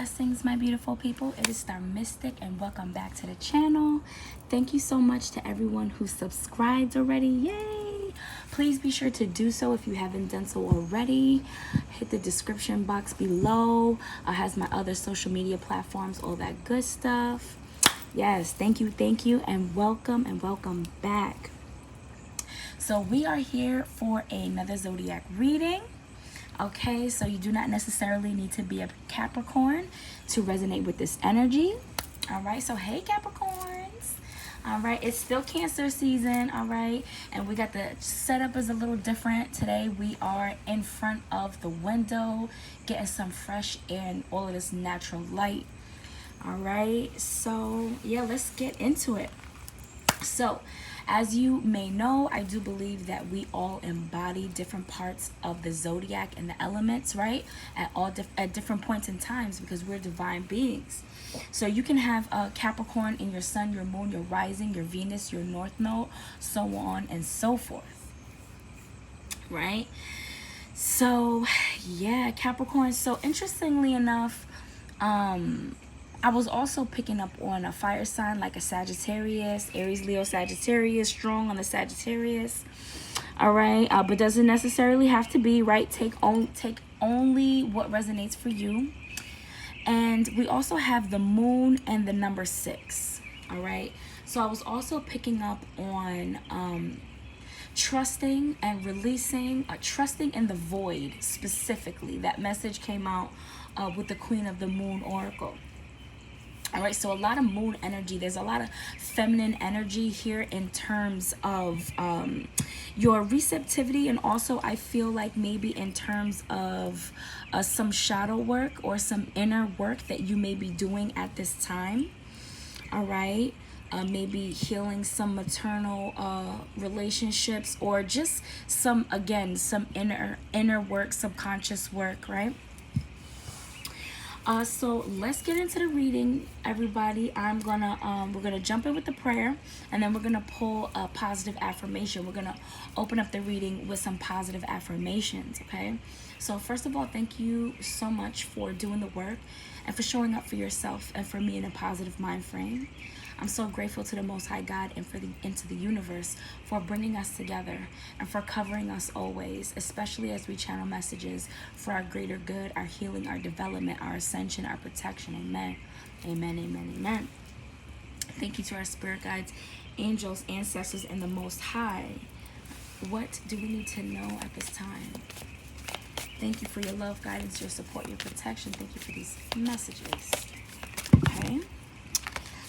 blessings, my beautiful people. It is Star Mystic, and welcome back to the channel. Thank you so much to everyone who subscribed already. Yay! Please be sure to do so if you haven't done so already. Hit the description box below. It has my other social media platforms, all that good stuff. Yes, thank you, and welcome back. So we are here for another zodiac reading. Okay, so you do not necessarily need to be a Capricorn to resonate with this energy. All right, so hey Capricorns. All right, it's still Cancer season. All right, and we got the setup is a little different today. We are in front of the window getting some fresh air and all of this natural light. All right, so yeah, let's get into it. So as you may know, I do believe that we all embody different parts of the zodiac and the elements, right? At different points in times, because we're divine beings. So you can have a Capricorn in your sun, your moon, your rising, your Venus, your north node, so on and so forth, right? So yeah, Capricorn. So interestingly enough, I was also picking up on a fire sign like a Sagittarius, Aries, Leo, Sagittarius, strong on the Sagittarius. All right, but doesn't necessarily have to be, right? Take only what resonates for you. And we also have the moon and the number 6. All right, so I was also picking up on trusting and releasing, trusting in the void specifically. That message came out with the Queen of the Moon Oracle. All right, so a lot of moon energy. There's a lot of feminine energy here in terms of your receptivity, and also I feel like maybe in terms of some shadow work or some inner work that you may be doing at this time. All right, maybe healing some maternal relationships, or just some inner work, subconscious work, right? So let's get into the reading, everybody. We're gonna jump in with the prayer, and then we're gonna pull a positive affirmation. We're gonna open up the reading with some positive affirmations, okay? So first of all, thank you so much for doing the work and for showing up for yourself and for me in a positive mind frame. I'm so grateful to the Most High God and into the universe for bringing us together and for covering us always, especially as we channel messages for our greater good, our healing, our development, our ascension, our protection. Amen. Amen, amen, amen. Thank you to our spirit guides, angels, ancestors, and the Most High. What do we need to know at this time? Thank you for your love, guidance, your support, your protection. Thank you for these messages. Okay.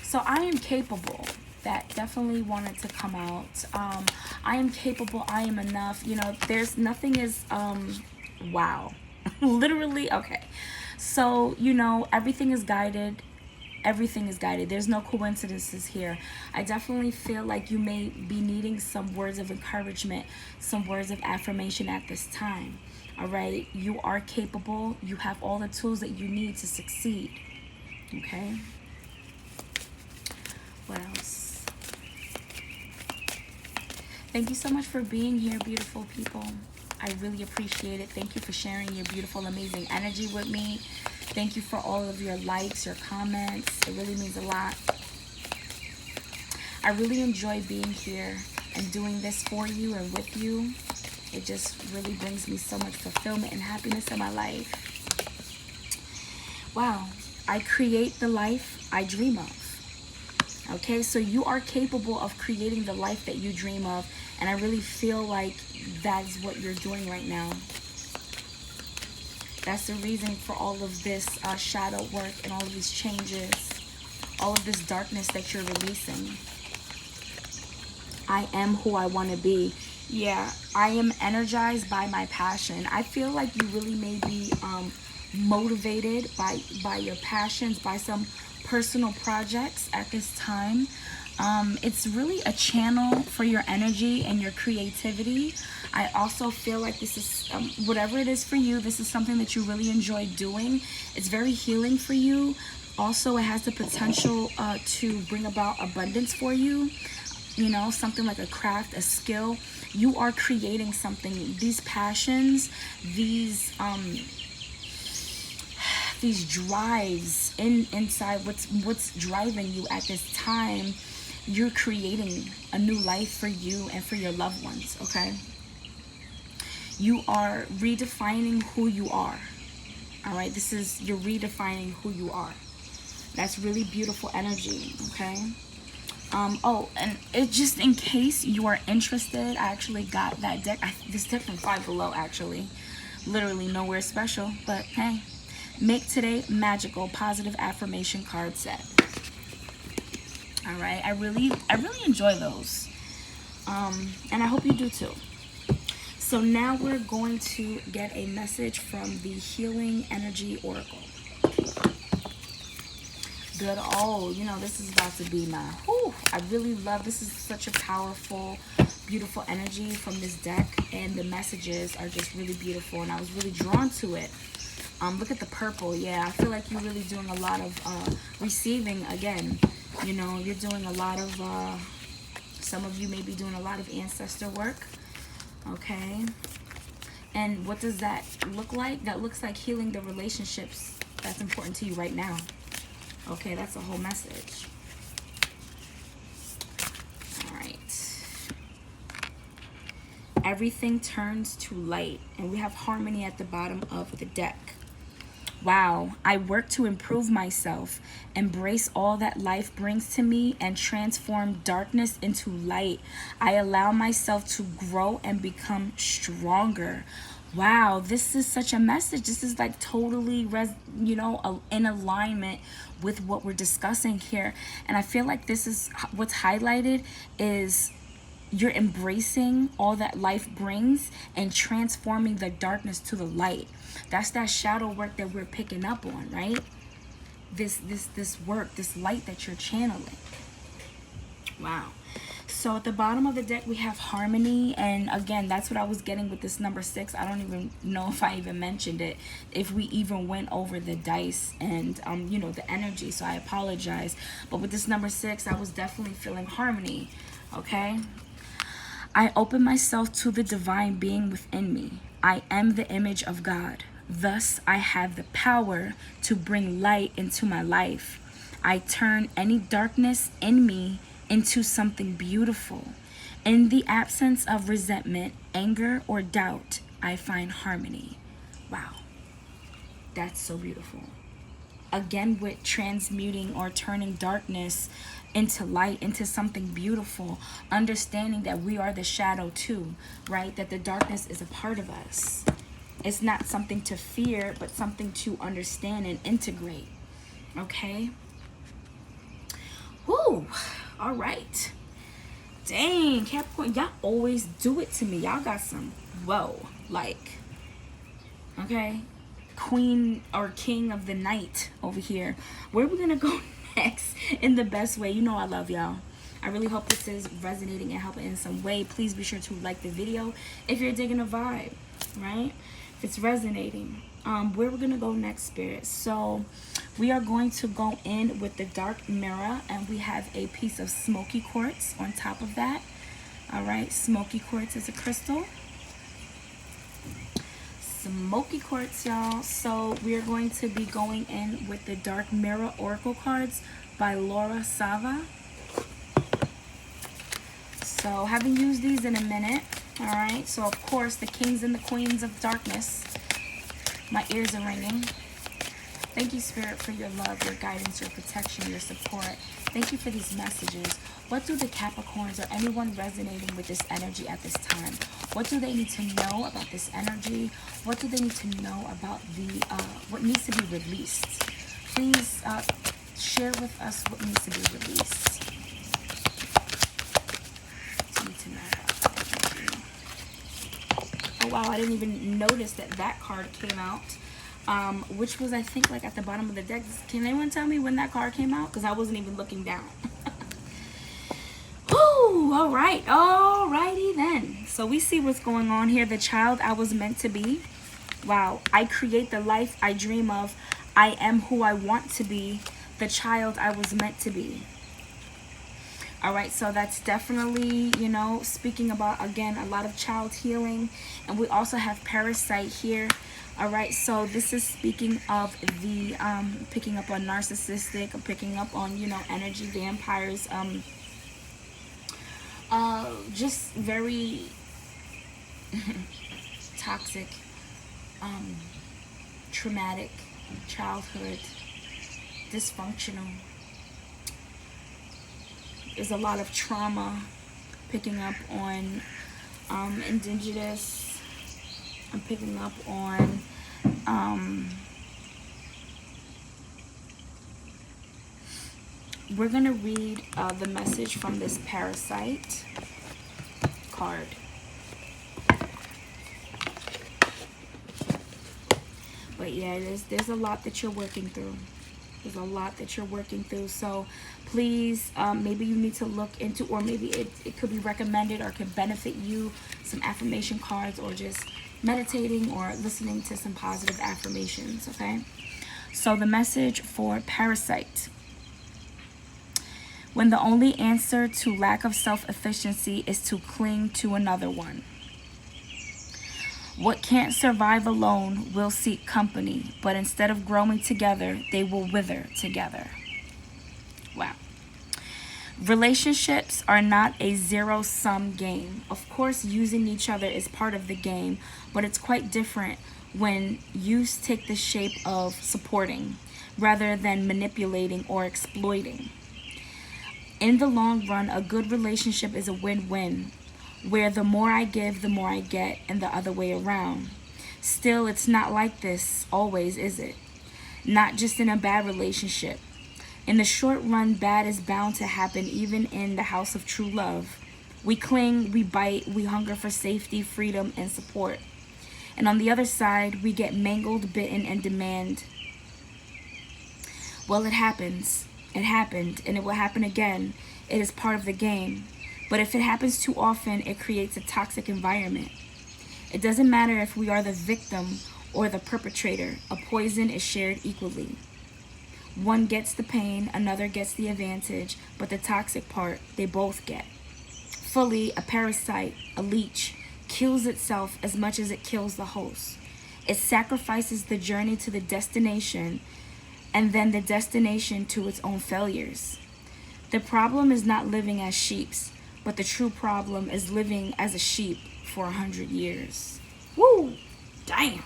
So I am capable. That definitely wanted to come out. I am capable. I am enough. You know, there's nothing is wow. Literally. Okay. So, you know, everything is guided. Everything is guided. There's no coincidences here. I definitely feel like you may be needing some words of encouragement, some words of affirmation at this time. All right. You are capable. You have all the tools that you need to succeed. Okay. What else? Thank you so much for being here, beautiful people. I really appreciate it. Thank you for sharing your beautiful, amazing energy with me. Thank you for all of your likes, your comments. It really means a lot. I really enjoy being here and doing this for you and with you. It just really brings me so much fulfillment and happiness in my life. Wow. I create the life I dream of. Okay, so you are capable of creating the life that you dream of, and I really feel like that's what you're doing right now. That's the reason for all of this shadow work and all of these changes, all of this darkness that you're releasing. I am who I want to be. Yeah, I am energized by my passion. I feel like you really may be motivated by your passions, by some personal projects at this time. It's really a channel for your energy and your creativity. I also feel like this is whatever it is for you, this is something that you really enjoy doing. It's very healing for you. Also, it has the potential to bring about abundance for you. You know, something like a craft, a skill. You are creating something. These passions, these these drives inside. What's driving you at this time. You're creating a new life for you and for your loved ones, okay? You are redefining who you are. All right, you're redefining who you are. That's really beautiful energy, okay? Oh, and it just in case you are interested, I actually got that deck. This deck from Five Below, actually. Literally nowhere special, but hey. Make today magical, positive affirmation card set. All right, I really enjoy those. And I hope you do too. So now we're going to get a message from the Healing Energy Oracle. Good. Oh, you know, this is about to be my, I really love, this is such a powerful, beautiful energy from this deck. And the messages are just really beautiful. And I was really drawn to it. Look at the purple. Yeah, I feel like you're really doing a lot of receiving again. You know, you're doing a lot of, some of you may be doing a lot of ancestor work. Okay. And what does that look like? That looks like healing the relationships that's important to you right now. Okay, that's a whole message. All right. Everything turns to light. And we have harmony at the bottom of the deck. Wow, I work to improve myself, embrace all that life brings to me, and transform darkness into light. I allow myself to grow and become stronger. Wow, this is such a message. This is like totally, in alignment with what we're discussing here. And I feel like this is what's highlighted is you're embracing all that life brings and transforming the darkness to the light. That's that shadow work that we're picking up on, right? This work, this light that you're channeling. Wow. So at the bottom of the deck, we have harmony. And again, that's what I was getting with this number 6. I don't even know if I even mentioned it, if we even went over the dice and, the energy. So I apologize. But with this number 6, I was definitely feeling harmony. Okay. I open myself to the divine being within me. I am the image of God. Thus, I have the power to bring light into my life. I turn any darkness in me into something beautiful. In the absence of resentment, anger, or doubt, I find harmony. Wow. That's so beautiful. Again, with transmuting or turning darkness into light, into something beautiful, understanding that we are the shadow too, right? That the darkness is a part of us. It's not something to fear, but something to understand and integrate. Okay? Woo! All right. Dang, Capricorn, y'all always do it to me. Y'all got some, okay? Queen or king of the night over here. Where are we going to go next in the best way? You know I love y'all. I really hope this is resonating and helping in some way. Please be sure to like the video if you're digging a vibe, right? If it's resonating. Where we're going to go next, Spirit. So we are going to go in with the dark mirror, and we have a piece of smoky quartz on top of that. All right, smoky quartz is a crystal. Smoky quartz, y'all. So we are going to be going in with the Dark Mirror Oracle cards by Laura Sava. So haven't used these in a minute. All right, so of course the kings and the queens of darkness. My ears are ringing. Thank you, Spirit, for your love, your guidance, your protection, your support. Thank you for these messages. What do the Capricorns or anyone resonating with this energy at this time? What do they need to know about this energy? What do they need to know about the what needs to be released? Please share with us what needs to be released. What do you need to know about that energy? Oh wow, I didn't even notice that card came out. Which was, I think, like at the bottom of the deck. Can anyone tell me when that card came out? Because I wasn't even looking down. Woo! All right. Alrighty then. So we see what's going on here. The child I was meant to be. Wow. I create the life I dream of. I am who I want to be. The child I was meant to be. All right, so that's definitely, speaking about, again, a lot of child healing. And we also have parasite here. All right, so this is speaking of the picking up on narcissistic, or picking up on, you know, energy vampires, just very toxic, traumatic childhood, dysfunctional. There's a lot of trauma, picking up on indigenous. I'm picking up on we're gonna read the message from this parasite card. But yeah, there's a lot that you're working through. There's a lot that you're working through. So please, maybe you need to look into, or maybe it could be recommended or could benefit you, some affirmation cards, or just meditating or listening to some positive affirmations, okay? So the message for parasite. When the only answer to lack of self-efficiency is to cling to another one. What can't survive alone will seek company, but instead of growing together, they will wither together. Wow. Relationships are not a zero-sum game. Of course, using each other is part of the game, but it's quite different when use take the shape of supporting rather than manipulating or exploiting. In the long run, a good relationship is a win-win, where the more I give, the more I get, and the other way around. Still, it's not like this always, is it? Not just in a bad relationship. In the short run, bad is bound to happen even in the house of true love. We cling, we bite, we hunger for safety, freedom, and support. And on the other side, we get mangled, bitten, and demand. Well, it happens. It happened, and it will happen again. It is part of the game. But if it happens too often, it creates a toxic environment. It doesn't matter if we are the victim or the perpetrator. A poison is shared equally. One gets the pain, another gets the advantage, but the toxic part, they both get. Fully, a parasite, a leech, kills itself as much as it kills the host. It sacrifices the journey to the destination, and then the destination to its own failures. The problem is not living as sheep, but the true problem is living as a sheep for 100 years. Woo! Damn!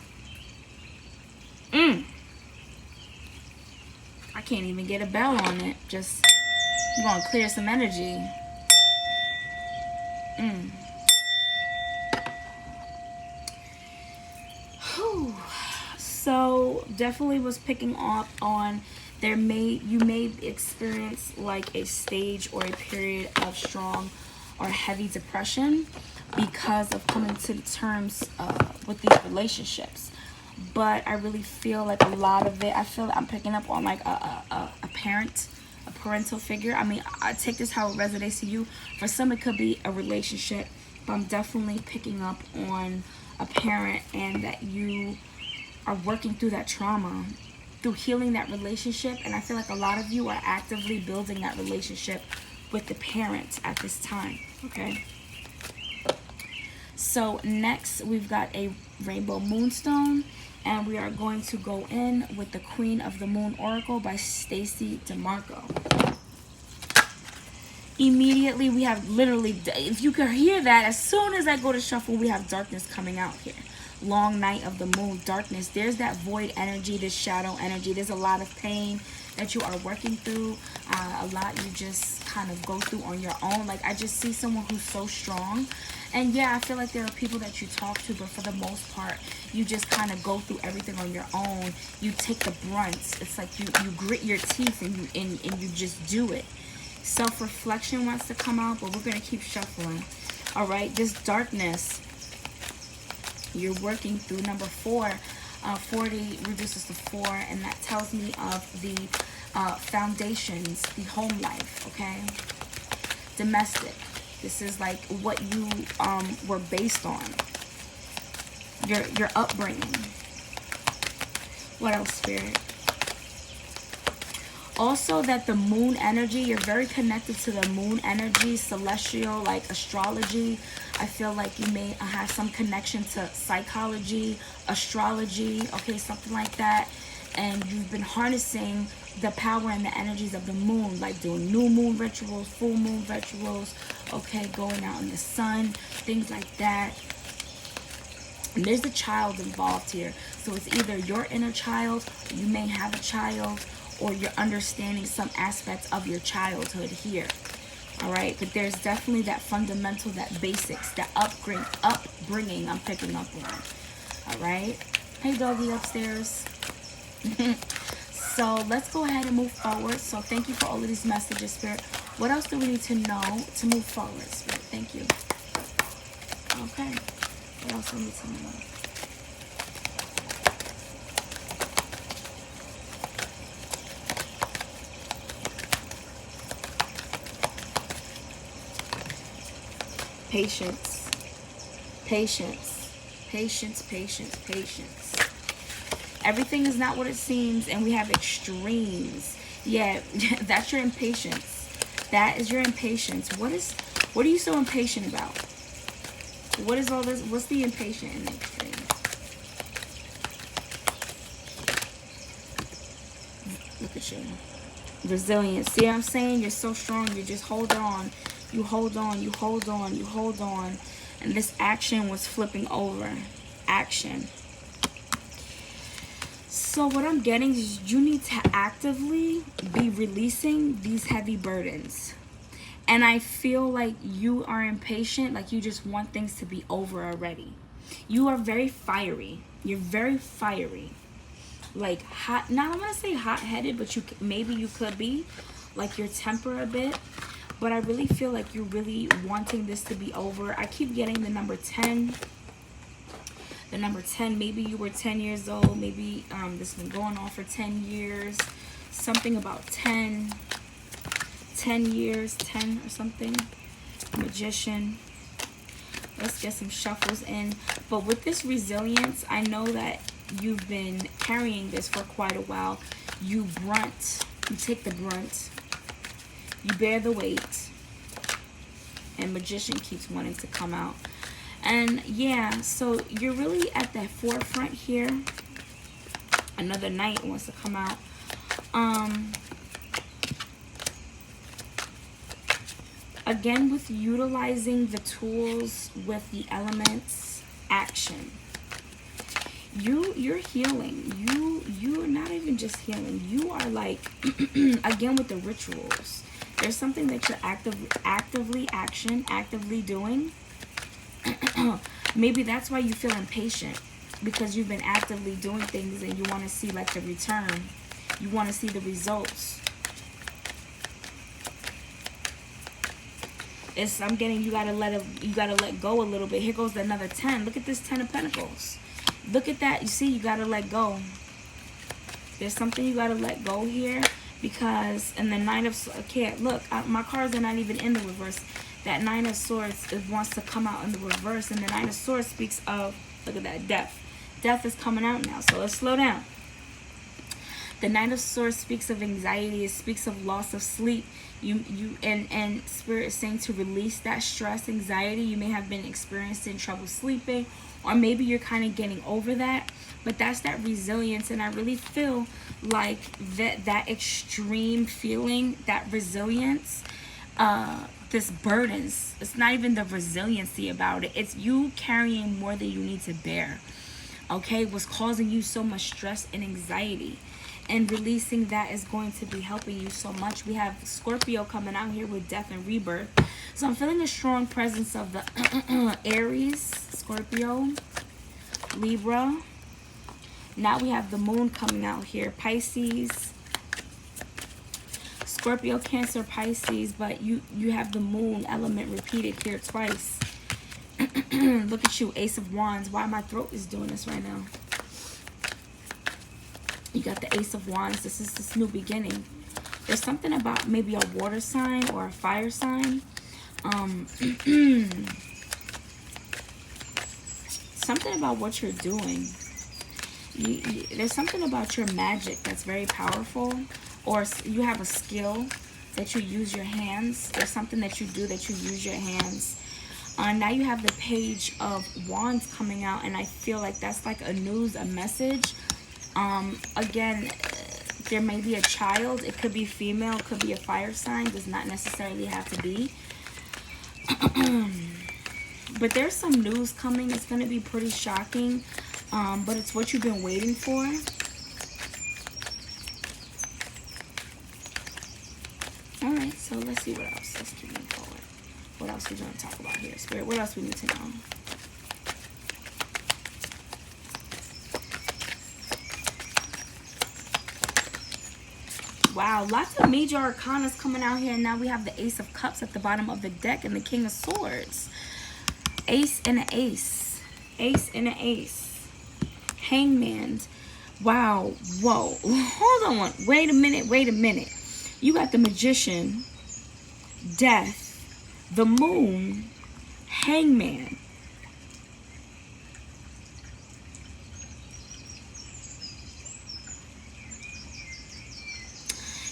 I can't even get a bell on it. Just, I'm gonna clear some energy. Whew. So definitely was picking up on you may experience like a stage or a period of strong or heavy depression because of coming to terms with these relationships. But I really feel like a lot of it, I feel like I'm picking up on like a parental figure. I mean, I take this how it resonates to you. For some, it could be a relationship, but I'm definitely picking up on a parent, and that you are working through that trauma, through healing that relationship. And I feel like a lot of you are actively building that relationship with the parent at this time, okay? So next, we've got a rainbow moonstone, and we are going to go in with the Queen of the Moon Oracle by Stacey DeMarco. Immediately, we have literally, if you could hear that, as soon as I go to shuffle, we have darkness coming out here. Long night of the moon, darkness. There's that void energy, this shadow energy. There's a lot of pain that you are working through, a lot you just kind of go through on your own. Like, I just see someone who's so strong. And yeah, I feel like there are people that you talk to, but for the most part, you just kind of go through everything on your own. You take the brunt. It's like you grit your teeth and you just do it. Self-reflection wants to come out, but we're going to keep shuffling. All right, this darkness you're working through, number 4, 40 reduces to 4, and that tells me of the foundations, the home life, okay? Domestic. This is like what you were based on. Your upbringing. What else, Spirit? Also that the moon energy, you're very connected to the moon energy, celestial, like astrology. I feel like you may have some connection to psychology, astrology, okay, something like that. And you've been harnessing the power and the energies of the moon, like doing new moon rituals, full moon rituals, okay, going out in the sun, things like that. And there's a child involved here. So it's either your inner child, or you may have a child, or you're understanding some aspects of your childhood here. All right, but there's definitely that fundamental, that basics, that upbringing I'm picking up on. All right. Hey, doggy upstairs. So let's go ahead and move forward. So thank you for all of these messages, Spirit. What else do we need to know to move forward, Spirit? Thank you. Okay. What else do we need to know? Patience. Patience. Patience, patience, patience. Everything is not what it seems, and we have extremes. Yeah, that's your impatience. That is your impatience. What are you so impatient about? What is all this? What's the impatient in the extreme? Look at you. Resilience. See what I'm saying? You're so strong. You just hold on. You hold on. You hold on. You hold on. And this action was flipping over. Action. So what I'm getting is you need to actively be releasing these heavy burdens. And I feel like you are impatient, like you just want things to be over already. You are very fiery. You're very fiery. Like hot, not I'm going to say hot-headed, but maybe you could be. Like your temper a bit. But I really feel like you're really wanting this to be over. I keep getting the number 10. The number 10, maybe you were 10 years old. Maybe this has been going on for 10 years. Something about 10 years, 10 or something. Magician. Let's get some shuffles in. But with this resilience, I know that you've been carrying this for quite a while. You take the brunt. You bear the weight. And Magician keeps wanting to come out. And yeah, so you're really at the forefront here. Another Knight wants to come out. Again, with utilizing the tools with the elements, action. You're healing. You're not even just healing. You are like, again with the rituals. There's something that you're actively doing. Maybe that's why you feel impatient, because you've been actively doing things and you want to see like the return. You want to see the results. I'm getting you gotta let go a little bit. Here goes another 10. Look at this 10 of Pentacles. Look at that. You see, you gotta let go. There's something you gotta let go here, because and the Nine of okay, look, my cards are not even in the reverse. That Nine of Swords wants to come out in the reverse, and the Nine of Swords speaks of, look at that, death. Death is coming out now, so let's slow down. The Nine of Swords speaks of anxiety. It speaks of loss of sleep. And Spirit is saying to release that stress, anxiety. You may have been experiencing trouble sleeping, or maybe you're kind of getting over that. But that's that resilience, and I really feel like that extreme feeling, that resilience, this burdens. It's not even the resiliency about it. It's you carrying more than you need to bear. Okay, what's causing you so much stress and anxiety. And releasing that is going to be helping you so much. We have Scorpio coming out here with death and rebirth. So I'm feeling a strong presence of the Aries, Scorpio, Libra. Now we have the moon coming out here. Pisces, Scorpio, Cancer, Pisces. But you have the moon element repeated here twice. Look at you, Ace of Wands. Why my throat is doing this right now. You got the Ace of Wands. This is this new beginning. There's something about maybe a water sign or a fire sign. Something about what you're doing. There's something about your magic that's very powerful. or you have a skill that you use your hands, or something that you do that you use your hands. Now you have the Page of Wands coming out, and I feel like that's like a news, a message. Again, there may be a child. It could be female, it could be a fire sign, does not necessarily have to be. But there's some news coming. It's going to be pretty shocking, but it's what you've been waiting for. All right, so let's see what else. Let's keep moving forward. What else we going to talk about here, Spirit? What else we need to know? Wow, lots of major arcanas coming out here. And now we have the Ace of Cups at the bottom of the deck and the King of Swords. Ace and an ace. Ace and an ace. Hangman. Wow. Whoa. Hold on. Wait a minute. Wait a minute. You got the Magician, Death, the Moon, Hangman.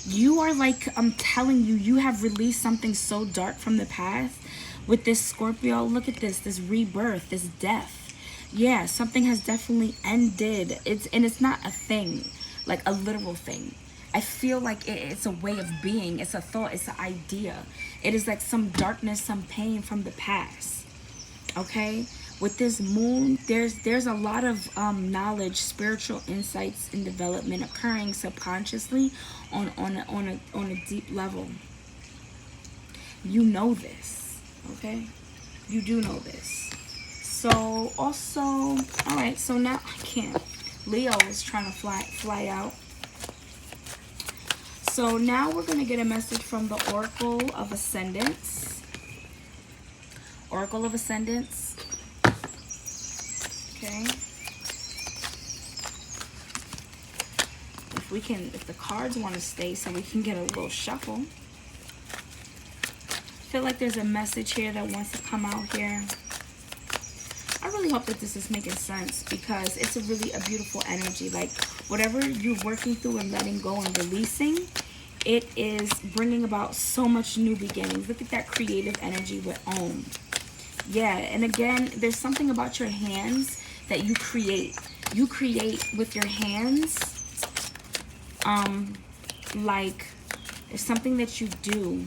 You are like, I'm telling you, you have released something so dark from the past with this Scorpio. Look at this rebirth, this death. Yeah, something has definitely ended. It's not a thing, like a literal thing. I feel like it's a way of being. It's a thought. It's an idea. It is like some darkness, some pain from the past. Okay? With this moon, there's a lot of knowledge, spiritual insights and development occurring subconsciously on a deep level. You know this, okay? You do know this. So also, all right. So now I can't. Leo is trying to fly out. So now we're gonna get a message from the Oracle of Ascendance. Oracle of Ascendance. Okay. If the cards want to stay, so we can get a little shuffle. I feel like there's a message here that wants to come out here. I really hope that this is making sense, because it's a beautiful energy. Like whatever you're working through and letting go and releasing, it is bringing about so much new beginnings. Look at that creative energy with Om. Yeah, and again, there's something about your hands that you create. You create with your hands. Like it's something that you do.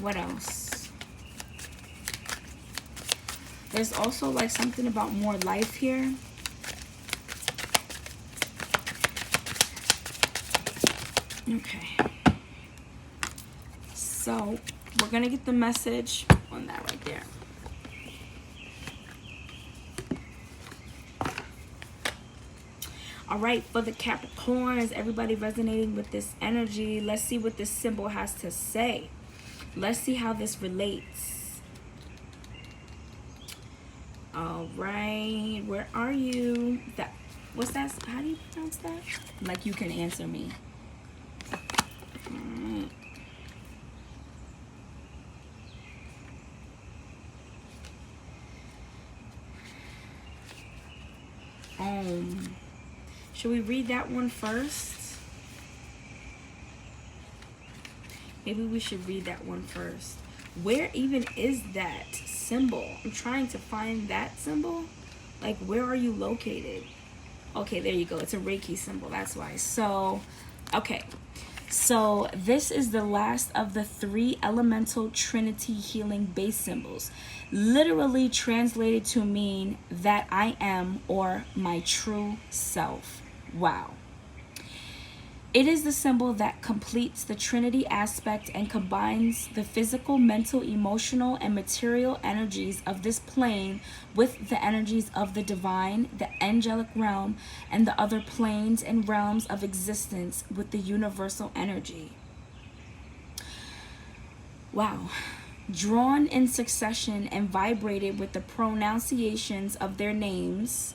What else? There's also like something about more life here. Okay. So we're gonna get the message on that right there. All right, for the Capricorns, everybody resonating with this energy. Let's see what this symbol has to say. Let's see how this relates. All right, where are you? What's that? How do you pronounce that? Like you can answer me. Should we read that one first? Maybe we should read that one first. Where even is that symbol? I'm trying to find that symbol. Like, where are you located? Okay, there you go. It's a Reiki symbol. That's why. So, okay. So this is the last of the 3 elemental trinity healing base symbols, literally translated to mean that I am, or my true self. Wow. It is the symbol that completes the trinity aspect and combines the physical, mental, emotional, and material energies of this plane with the energies of the divine, the angelic realm, and the other planes and realms of existence with the universal energy. Wow. Drawn in succession and vibrated with the pronunciations of their names,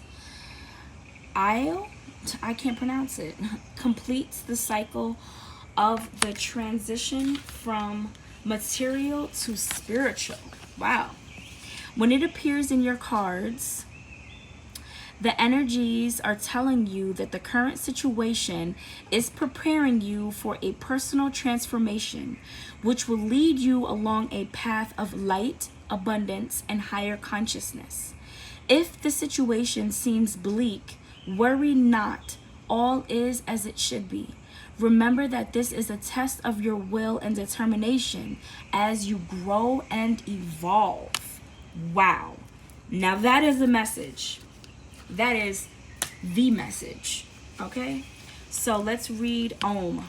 I can't pronounce it, completes the cycle of the transition from material to spiritual. Wow. When it appears in your cards, The energies are telling you that the current situation is preparing you for a personal transformation, which will lead you along a path of light, abundance, and higher consciousness. If the situation seems bleak, worry not. All is as it should be. Remember that this is a test of your will and determination as you grow and evolve. Wow. Now that is the message. That is the message. Okay? So let's read Om.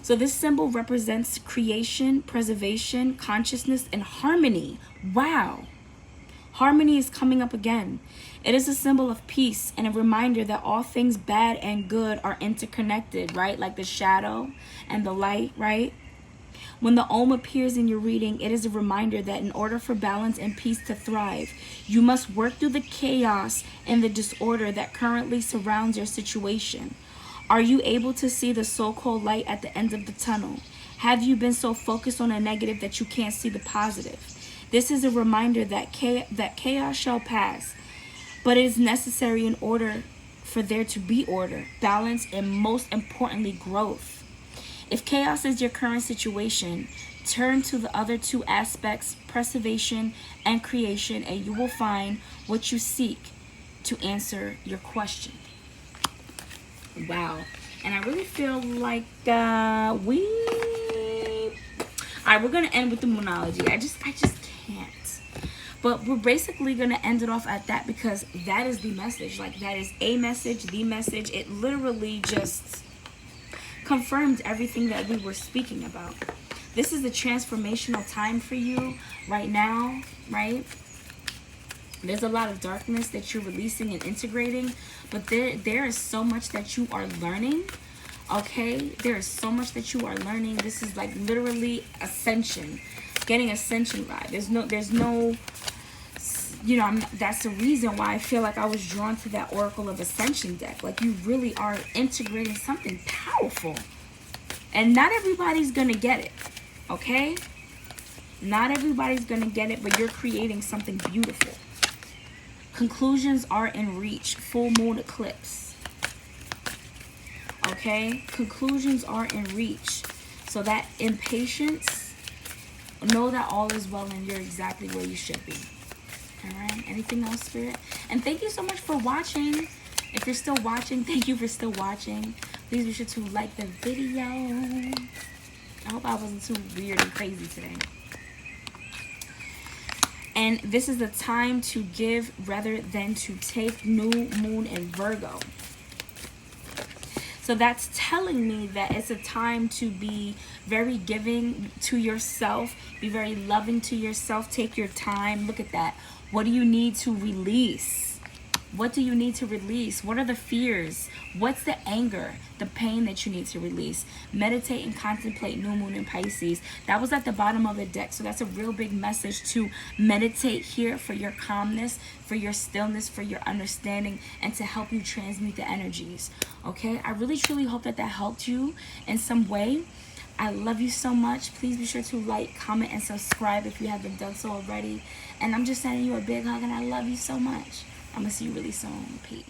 So this symbol represents creation, preservation, consciousness, and harmony. Wow. Harmony is coming up again. It is a symbol of peace and a reminder that all things bad and good are interconnected, right? Like the shadow and the light, right? When the Om appears in your reading, it is a reminder that in order for balance and peace to thrive, you must work through the chaos and the disorder that currently surrounds your situation. Are you able to see the so-called light at the end of the tunnel? Have you been so focused on the negative that you can't see the positive? This is a reminder that chaos shall pass, but it is necessary in order for there to be order, balance, and most importantly, growth. If chaos is your current situation, turn to the other two aspects, preservation and creation, and you will find what you seek to answer your question. Wow. And I really feel like All right, we're going to end with the Moonology. I just can't. But we're basically going to end it off at that because that is the message. Like, that is a message, the message. It literally just confirmed everything that we were speaking about. This is a transformational time for you right now, right? There's a lot of darkness that you're releasing and integrating, but there is so much that you are learning, okay? There is so much that you are learning. This is like literally ascension, getting ascension vibe. There's no, you know, that's the reason why I feel like I was drawn to that Oracle of Ascension deck. Like, you really are integrating something powerful. And not everybody's going to get it, okay? Not everybody's going to get it, but you're creating something beautiful. Conclusions are in reach. Full moon eclipse. Okay? Conclusions are in reach. So that impatience, know that all is well and you're exactly where you should be. Alright, anything else, Spirit? And thank you so much for watching. If you're still watching, thank you for still watching. Please be sure to like the video. I hope I wasn't too weird and crazy today. And this is the time to give rather than to take. New moon in Virgo. So that's telling me that it's a time to be very giving to yourself. Be very loving to yourself. Take your time. Look at that. What do you need to release? What do you need to release? What are the fears? What's the anger, the pain that you need to release? Meditate and contemplate new moon in Pisces. That was at the bottom of the deck. So that's a real big message to meditate here for your calmness, for your stillness, for your understanding, and to help you transmute the energies. Okay? I really, truly hope that helped you in some way. I love you so much. Please be sure to like, comment, and subscribe if you haven't done so already. And I'm just sending you a big hug, and I love you so much. I'm going to see you really soon. Peace.